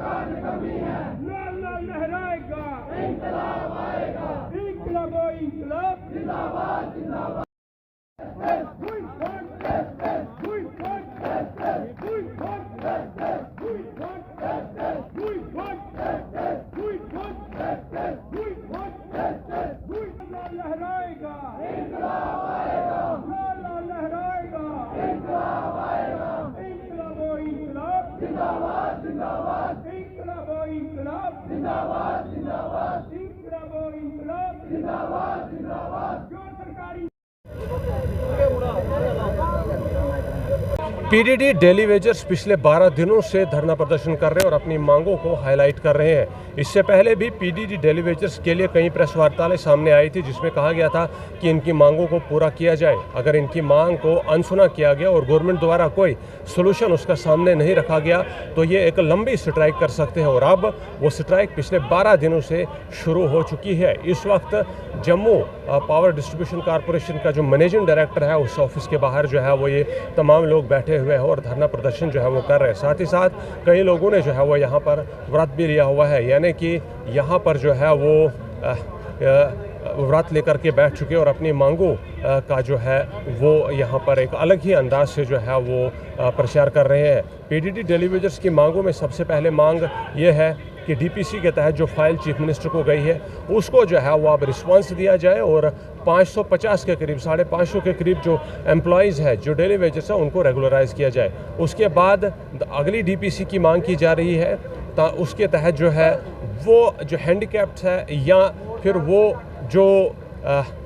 लाला लहराएगा, इंकलाब आएगा, इंकलाब ओ इंकलाब जिंदाबाद जिंदाबाद। लहराएगा, इंकलाब आएगा, लाला लहराएगा, इंकलाब आएगा, इंकलाब ओ इंकलाब जिंदाबाद जिंदाबाद, इंकलाब ओ इंकलाब जिंदाबाद जिंदाबाद, इंकलाब ओ इंकलाब जिंदाबाद जिंदाबाद। जो सरकारी पीडीडी डेली वेजर्स पिछले 12 दिनों से धरना प्रदर्शन कर रहे हैं और अपनी मांगों को हाईलाइट कर रहे हैं। इससे पहले भी पीडीडी डेली वेजर्स के लिए कई प्रेस वार्ताएं सामने आई थी जिसमें कहा गया था कि इनकी मांगों को पूरा किया जाए। अगर इनकी मांग को अनसुना किया गया और गवर्नमेंट द्वारा कोई सोल्यूशन उसका सामने नहीं रखा गया तो ये एक लंबी स्ट्राइक कर सकते हैं और अब वो स्ट्राइक पिछले 12 दिनों से शुरू हो चुकी है। इस वक्त जम्मू पावर डिस्ट्रीब्यूशन कॉरपोरेशन का जो मैनेजिंग डायरेक्टर है उस ऑफिस के बाहर जो है वो ये तमाम लोग बैठे हुए हैं और धरना प्रदर्शन जो है वो कर रहे हैं। साथ ही साथ कई लोगों ने जो है वो यहाँ पर व्रत भी लिया हुआ है, यानी कि यहाँ पर जो है वो व्रत लेकर के बैठ चुके और अपनी मांगों का जो है वो यहाँ पर एक अलग ही अंदाज से जो है वो प्रचार कर रहे हैं। पीडीडी डेली वेजर्स की मांगों में सबसे पहले मांग ये है कि डीपीसी के तहत जो फाइल चीफ मिनिस्टर को गई है उसको जो है वो अब रिस्पांस दिया जाए और 550 के करीब 550 के करीब जो एम्प्लॉयज़ है जो डेली वेजर्स है उनको रेगुलराइज किया जाए। उसके बाद अगली डीपीसी की मांग की जा रही है उसके तहत जो है वो जो हैंडीकैप्ड है या फिर वो जो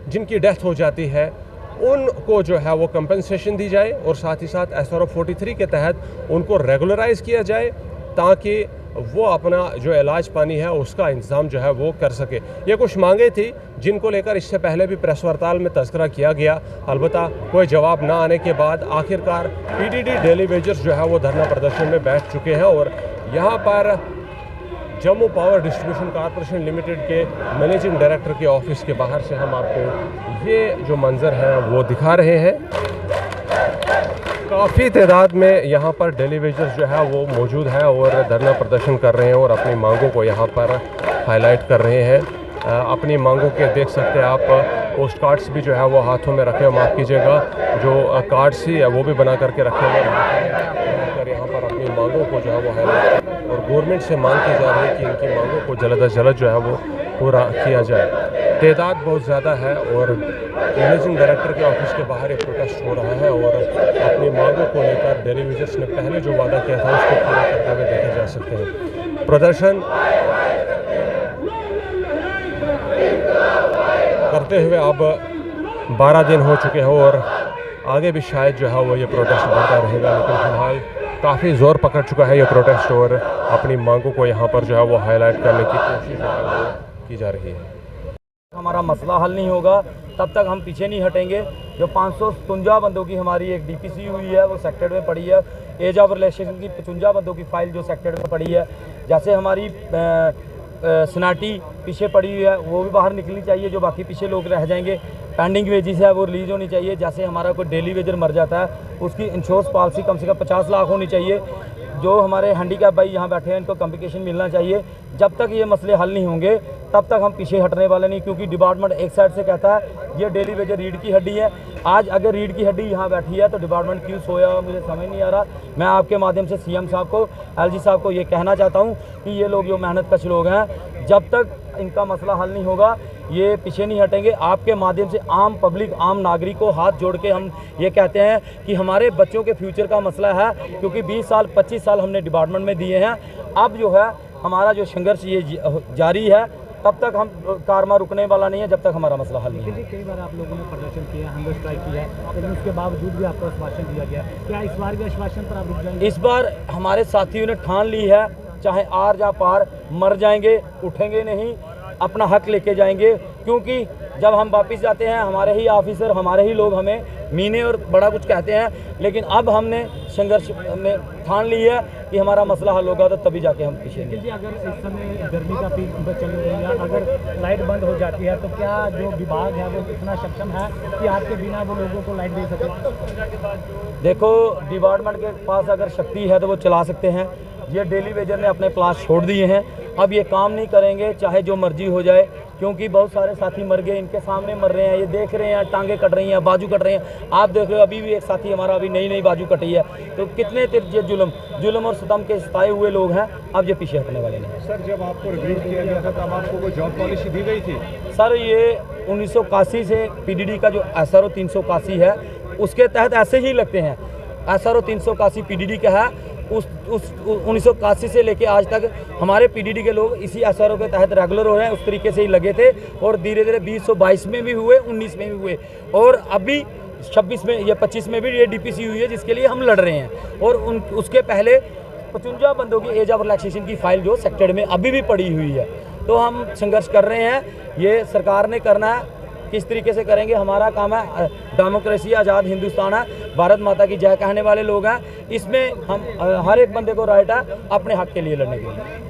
जिनकी डेथ हो जाती है उनको जो है वो कंपनसेशन दी जाए और साथ ही साथ SRO 43 के तहत उनको रेगुलराइज किया जाए ताकि वो अपना जो इलाज पानी है उसका इंतज़ाम जो है वो कर सके। ये कुछ मांगे थी जिनको लेकर इससे पहले भी प्रेस वार्ताल में तज़किरा किया गया, अलबत्ता कोई जवाब ना आने के बाद आखिरकार पीडीडी डेली वेजर्स जो है वो धरना प्रदर्शन में बैठ चुके हैं और यहाँ पर Jammu power distribution corporation limited के मैनेजिंग डायरेक्टर के ऑफिस के बाहर से हम आपको ये जो मंजर है वो दिखा रहे हैं। काफ़ी तादाद में यहाँ पर डेली वेजर्स जो है वो मौजूद है और धरना प्रदर्शन कर रहे हैं और अपनी मांगों को यहाँ पर हाईलाइट कर रहे हैं। अपनी मांगों के देख सकते हैं आप पोस्ट कार्ड्स भी जो है वो हाथों में रखे, माफ़ कीजिएगा, जो कार्ड्स ही है वो भी बना करके रखे हुए हैं। यहाँ पर अपनी मांगों को जो है वो हाईलाइट और गवर्नमेंट से मांग की जा रही है कि इनकी मांगों को जल्द अज जल्द जो है वो पूरा किया जाए। तादाद बहुत ज़्यादा है और मैनेजिंग डायरेक्टर के ऑफिस के बाहर एक प्रोटेस्ट हो रहा है और अपनी मांगों को लेकर डेली वेजर्स ने पहले जो वादा किया था उसको पूरा करते हुए देखे जा सकते हैं। प्रदर्शन करते हुए अब 12 दिन हो चुके हैं और आगे भी शायद जो है वो ये प्रोटेस्ट बढ़ता रहेगा, लेकिन फिलहाल काफ़ी ज़ोर पकड़ चुका है ये प्रोटेस्ट और अपनी मांगों को यहाँ पर जो है वो हाईलाइट करने की कोशिश की जा रही है। हमारा मसला हल नहीं होगा तब तक हम पीछे नहीं हटेंगे। जो 557 बंदों की हमारी एक डीपीसी हुई है वो सेक्टर में पड़ी है, एज ऑफ रिलेशन की 55 बंदों की फाइल जो सेक्टर में पड़ी है, जैसे हमारी स्नाटी पीछे पड़ी हुई है वो भी बाहर निकलनी चाहिए, जो बाकी पीछे लोग रह जाएंगे। पेंडिंग वेजिस है वो रिलीज़ होनी चाहिए। जैसे हमारा कोई डेली वेजर मर जाता है उसकी इंश्योरेंस पॉलिसी कम से कम 50 लाख होनी चाहिए। जो हमारे हैंडीकैप भाई यहाँ बैठे हैं इनको कम्पनसेशन मिलना चाहिए। जब तक ये मसले हल नहीं होंगे तब तक हम पीछे हटने वाले नहीं, क्योंकि डिपार्टमेंट एक साइड से कहता है ये डेली वेजर रीढ़ की हड्डी है। आज अगर रीढ़ की हड्डी यहाँ बैठी है तो डिपार्टमेंट क्यों सोया हुआ मुझे समझ नहीं आ रहा। मैं आपके माध्यम से CM साहब को, LG साहब को ये कहना चाहता हूँ कि ये लोग जो मेहनत कश लोग हैं, जब तक इनका मसला हल नहीं होगा ये पीछे नहीं हटेंगे। आपके माध्यम से आम पब्लिक, आम नागरिक को हाथ जोड़ के हम ये कहते हैं कि हमारे बच्चों के फ्यूचर का मसला है, क्योंकि 20 साल 25 साल हमने डिपार्टमेंट में दिए हैं। अब जो है हमारा जो संघर्ष ये जारी है, तब तक हम कारवा रुकने वाला नहीं है जब तक हमारा मसला हल नहीं है। कई बार आप लोगों ने प्रदर्शन किया, हंगर स्ट्राइक किया, लेकिन उसके बावजूद भी आपको आश्वासन दिया गया। क्या इस बार भी आश्वासन पर आप रुक जाएंगे? इस बार हमारे साथियों ने ठान ली है, चाहे आर या पार, मर जाएंगे, उठेंगे नहीं, अपना हक लेके जाएंगे। क्योंकि जब हम वापस जाते हैं हमारे ही ऑफिसर, हमारे ही लोग हमें मीने और बड़ा कुछ कहते हैं, लेकिन अब हमने संघर्ष में ठान ली है कि हमारा मसला हल होगा तो तभी जाके हम पीछे। जी, अगर इस समय गर्मी का पीक चल रही है, अगर लाइट बंद हो जाती है तो क्या जो विभाग है वो इतना सक्षम है कि आपके बिना वो लोगों को लाइट दे सके? देखो, डिपार्टमेंट के पास अगर शक्ति है तो वो चला सकते हैं, ये डेली वेजर ने अपने क्लास छोड़ दिए हैं, अब ये काम नहीं करेंगे चाहे जो मर्जी हो जाए, क्योंकि बहुत सारे साथी मर गए, इनके सामने मर रहे हैं, ये देख रहे हैं, टांगे कट रही हैं, बाजू कट रहे हैं। आप देख रहे हो अभी भी एक साथी हमारा अभी नई बाजू कटी है। तो कितने ये जुल्म और सितम के सताए हुए लोग हैं, अब ये पीछे हटने वाले नहीं। सर, जब आपको रिलीज किया गया था तब आपको कोई जॉब पॉलिसी दी गई थी? सर, ये 1981 से पीडीडी का जो SRO 381 है उसके तहत ऐसे ही लगते हैं। SRO 381 पीडीडी का है, उस 1981 से लेके आज तक हमारे पीडीडी के लोग इसी SRO के तहत रेगुलर हो रहे हैं। उस तरीके से ही लगे थे और धीरे धीरे 2022 में भी हुए, 19 में भी हुए और अभी 26 में या 25 में भी ये डीपीसी हुई है जिसके लिए हम लड़ रहे हैं। और उसके पहले 55 बंदों की एज ऑफ रिलैक्सेशन की फाइल जो सेक्टेड में अभी भी पड़ी हुई है। तो हम संघर्ष कर रहे हैं, ये सरकार ने करना है, किस तरीके से करेंगे हमारा काम है। डेमोक्रेसी आज़ाद हिंदुस्तान है, भारत माता की जय कहने वाले लोग हैं, इसमें हम हर एक बंदे को राइट है अपने हक के लिए लड़ने के लिए।